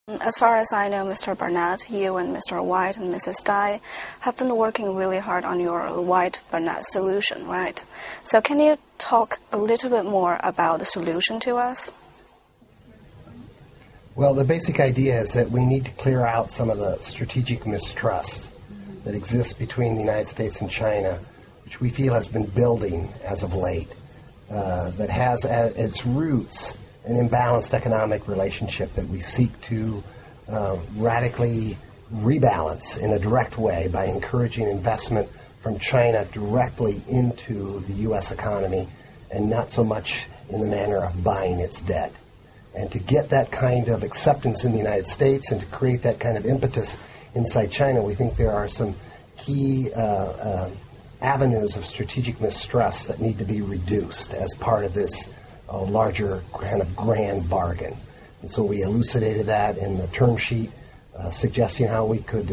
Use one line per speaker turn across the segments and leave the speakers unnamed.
As far as I know, Mr. Barnett, you and Mr. White and Mrs. Dai have been working really hard on your White-Barnett solution, right? So can you talk a little bit more about the solution to us?
Well, the basic idea is that we need to clear out some of the strategic mistrust that exists between the United States and China, which we feel has been building as of late, that has at its roots an imbalanced economic relationship that we seek to radically rebalance in a direct way by encouraging investment from China directly into the U.S. economy and not so much in the manner of buying its debt. And to get that kind of acceptance in the United States and to create that kind of impetus inside China, we think there are some key avenues of strategic mistrust that need to be reduced as part of this larger kind of grand bargain. And so we elucidated that in the term sheet, suggesting how we could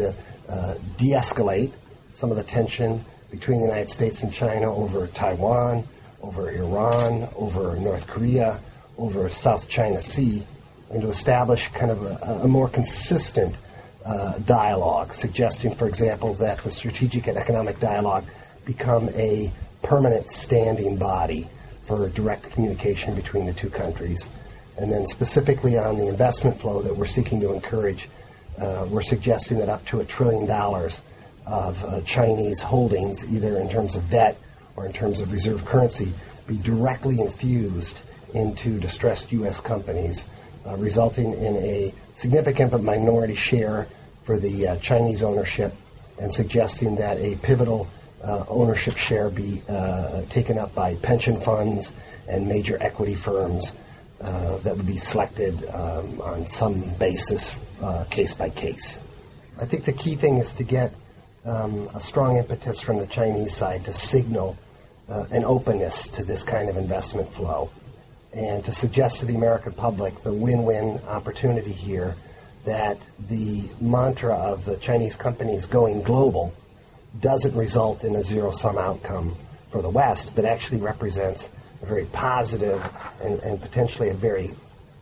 de-escalate some of the tension between the United States and China over Taiwan, over Iran, over North Korea, over South China Sea, and to establish kind of a more consistent dialogue, suggesting, for example, that the strategic and economic dialogue become a permanent standing body for direct communication between the two countries. And then specifically on the investment flow that we're seeking to encourage, we're suggesting that up to $1 trillion of Chinese holdings, either in terms of debt or in terms of reserve currency, be directly infused into distressed U.S. companies, resulting in a significant but minority share for the Chinese ownership, and suggesting that a pivotal ownership share be taken up by pension funds and major equity firms that would be selected on some basis, case by case. I think the key thing is to get a strong impetus from the Chinese side to signal an openness to this kind of investment flow, and to suggest to the American public the win-win opportunity here that the mantra of the Chinese companies going global doesn't result in a zero-sum outcome for the West, but actually represents a very positive and potentially a very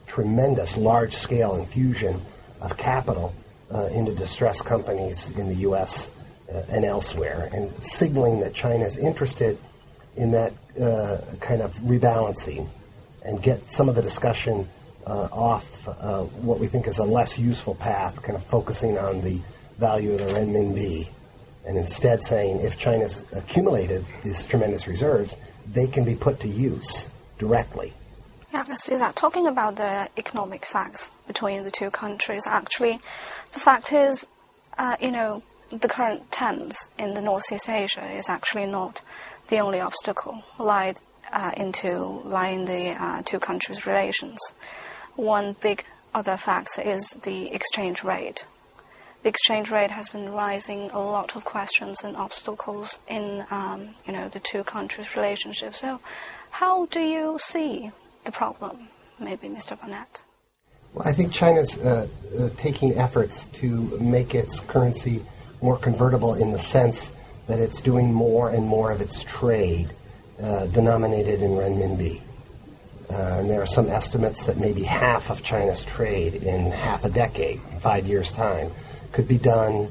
tremendous large-scale infusion of capital into distressed companies in the U.S. And elsewhere, and signaling that China is interested in that kind of rebalancing and get some of the discussion off what we think is a less useful path, kind of focusing on the value of the renminbi, and instead saying if China's accumulated these tremendous reserves, they can be put to use directly.
Yeah, I see that. Talking about the economic facts between the two countries, actually, the fact is, the current tense in the Northeast Asia is actually not the only obstacle lying the two countries' relations. One big other factor is the exchange rate. The exchange rate has been raising a lot of questions and obstacles in the two countries' relationship. So how do you see the problem, maybe, Mr. Barnett?
Well, I think China's taking efforts to make its currency more convertible in the sense that it's doing more and more of its trade denominated in renminbi. And there are some estimates that maybe half of China's trade in half a decade, 5 years' time, could be done,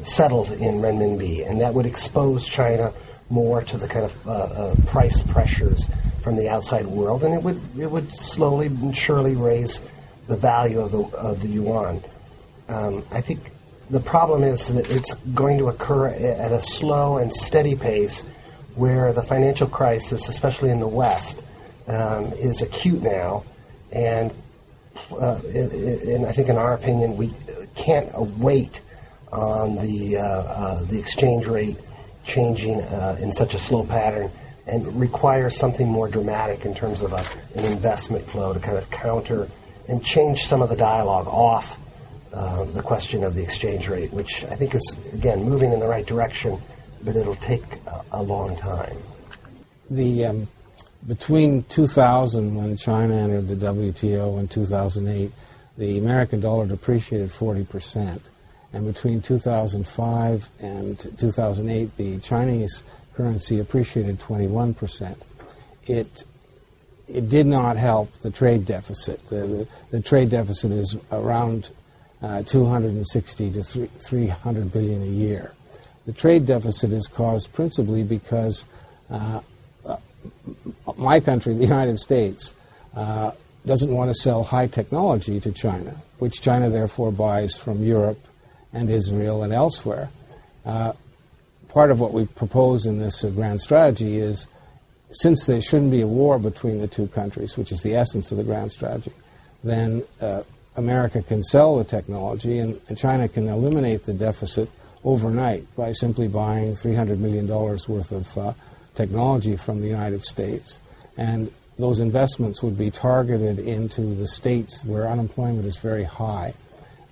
settled in renminbi. And that would expose China more to the kind of price pressures from the outside world. And it would slowly and surely raise the value of the yuan. I think the problem is that it's going to occur at a slow and steady pace where the financial crisis, especially in the West, is acute now. And I think, in our opinion, we can't wait on the exchange rate changing in such a slow pattern, and requires something more dramatic in terms of an investment flow to kind of counter and change some of the dialogue off the question of the exchange rate, which I think is, again, moving in the right direction, but it'll take a long time.
Between 2000, when China entered the WTO, and 2008, the American dollar depreciated 40%. And between 2005 and 2008, the Chinese currency appreciated 21%. It it did not help the trade deficit. The trade deficit is around 260 to 300 billion a year. The trade deficit is caused principally because my country, the United States, doesn't want to sell high technology to China, which China therefore buys from Europe and Israel and elsewhere. Part of what we propose in this grand strategy is, since there shouldn't be a war between the two countries, which is the essence of the grand strategy, then America can sell the technology and China can eliminate the deficit overnight by simply buying $300 million worth of technology from the United States. And those investments would be targeted into the states where unemployment is very high,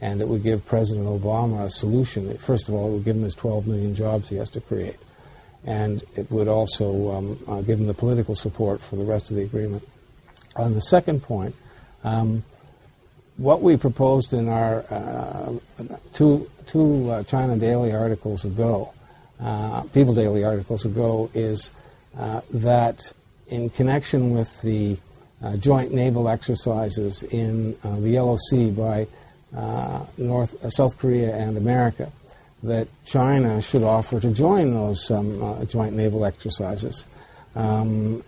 and it would give President Obama a solution. First of all, it would give him his 12 million jobs he has to create, and it would also give him the political support for the rest of the agreement. On the second point, what we proposed in our two China Daily articles ago, People Daily articles ago, is that in connection with the joint naval exercises in the Yellow Sea by South Korea and America, that China should offer to join those joint naval exercises and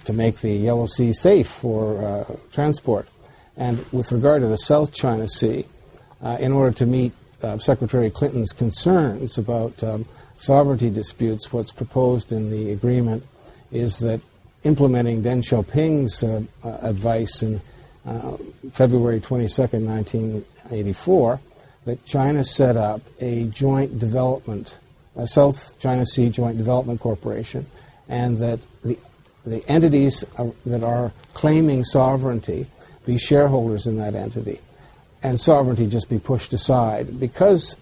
to make the Yellow Sea safe for transport. And with regard to the South China Sea, in order to meet Secretary Clinton's concerns about sovereignty disputes, what's proposed in the agreement is that, implementing Deng Xiaoping's advice in February 22nd, 1984, that China set up a joint development, a South China Sea Joint Development Corporation, and that the entities that are claiming sovereignty be shareholders in that entity, and sovereignty just be pushed aside. Because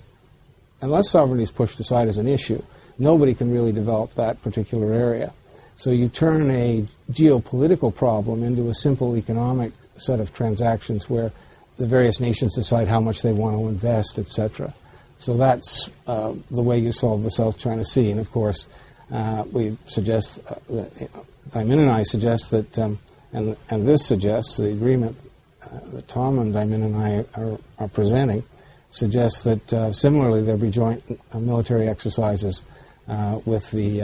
unless sovereignty is pushed aside as an issue, nobody can really develop that particular area. So you turn a geopolitical problem into a simple economic set of transactions where the various nations decide how much they want to invest, etc. So that's the way you solve the South China Sea. And of course, we suggest, Diamond and I suggest that, and this suggests, the agreement that Tom and Diamond and I are presenting suggests that similarly there be joint military exercises with the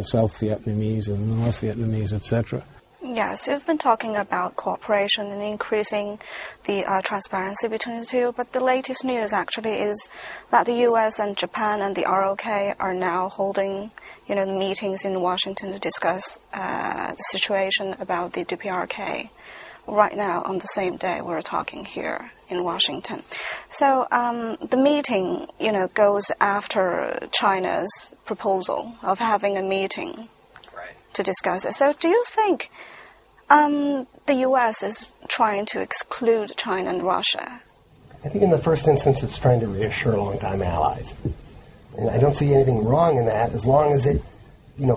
South Vietnamese and the North Vietnamese, etc.
Yes, you've been talking about cooperation and increasing the transparency between the two, but the latest news actually is that the U.S. and Japan and the ROK are now holding, meetings in Washington to discuss the situation about the DPRK. Right now, on the same day, we're talking here in Washington. So the meeting, goes after China's proposal of having a meeting to discuss it. So do you think the U.S. is trying to exclude China and Russia?
I think in the first instance it's trying to reassure longtime allies. And I don't see anything wrong in that as long as it,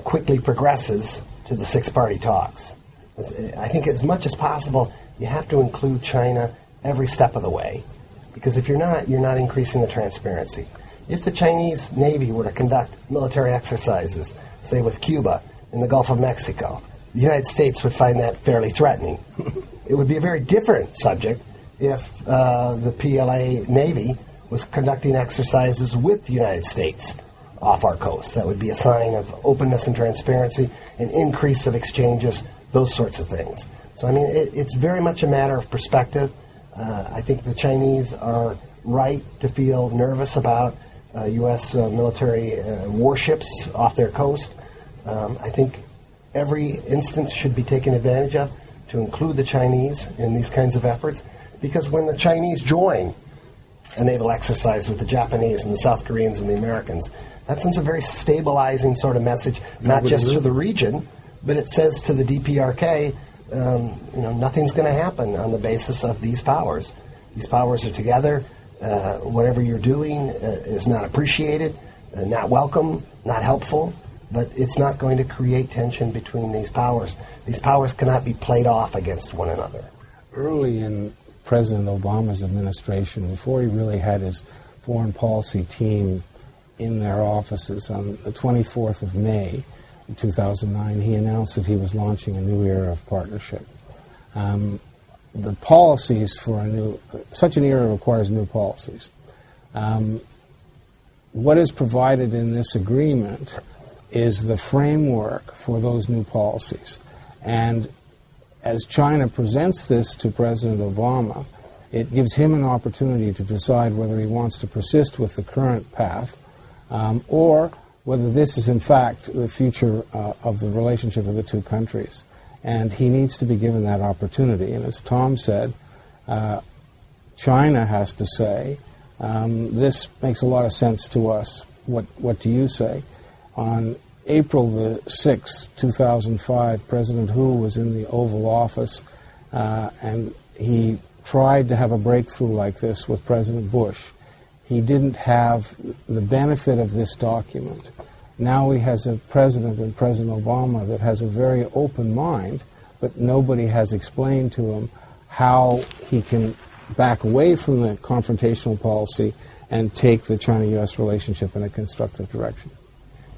quickly progresses to the six-party talks. I think as much as possible you have to include China every step of the way, because if you're not increasing the transparency. If the Chinese Navy were to conduct military exercises, say with Cuba in the Gulf of Mexico, the United States would find that fairly threatening. It would be a very different subject if the PLA Navy was conducting exercises with the United States off our coast. That would be a sign of openness and transparency, an increase of exchanges, those sorts of things. So, it's very much a matter of perspective. I think the Chinese are right to feel nervous about U.S. military warships off their coast. I think every instance should be taken advantage of to include the Chinese in these kinds of efforts, because when the Chinese join a naval exercise with the Japanese and the South Koreans and the Americans, that sends a very stabilizing sort of message, not just to the region, but it says to the DPRK, nothing's going to happen on the basis of these powers. These powers are together. Whatever you're doing is not appreciated, not welcome, not helpful, but it's not going to create tension between these powers. These powers cannot be played off against one another.
Early in President Obama's administration, before he really had his foreign policy team in their offices, on the 24th of May, in 2009, he announced that he was launching a new era of partnership. The policies for such an era requires new policies. What is provided in this agreement is the framework for those new policies. And as China presents this to President Obama, it gives him an opportunity to decide whether he wants to persist with the current path or whether this is in fact the future of the relationship of the two countries. And he needs to be given that opportunity. And as Tom said, China has to say, this makes a lot of sense to us. What do you say? On April the 6th, 2005, President Hu was in the Oval Office, and he tried to have a breakthrough like this with President Bush. He didn't have the benefit of this document. Now he has a president and President Obama that has a very open mind, but nobody has explained to him how he can back away from the confrontational policy and take the China-U.S. relationship in a constructive direction.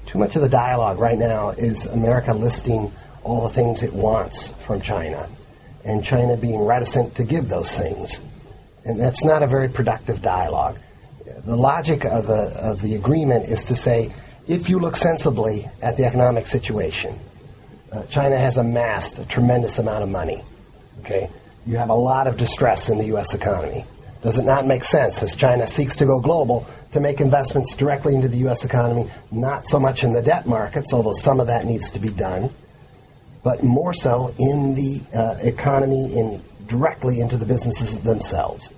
Too much of the dialogue right now is America listing all the things it wants from China, and China being reticent to give those things. And that's not a very productive dialogue. The logic of the agreement is to say, if you look sensibly at the economic situation, China has amassed a tremendous amount of money. Okay, you have a lot of distress in the U.S. economy. Does it not make sense, as China seeks to go global, to make investments directly into the U.S. economy, not so much in the debt markets, although some of that needs to be done, but more so in the economy, directly into the businesses themselves.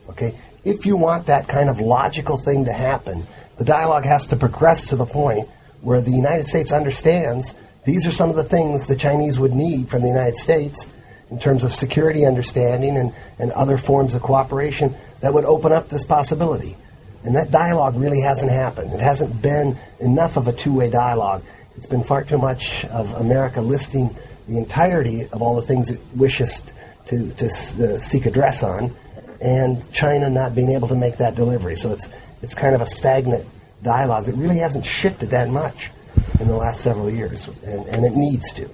Okay, if you want that kind of logical thing to happen, the dialogue has to progress to the point where the United States understands these are some of the things the Chinese would need from the United States in terms of security understanding and other forms of cooperation that would open up this possibility. And that dialogue really hasn't happened. It hasn't been enough of a two-way dialogue. It's been far too much of America listing the entirety of all the things it wishes to seek address on, and China not being able to make that delivery. So it's kind of a stagnant dialogue that really hasn't shifted that much in the last several years, and it needs to.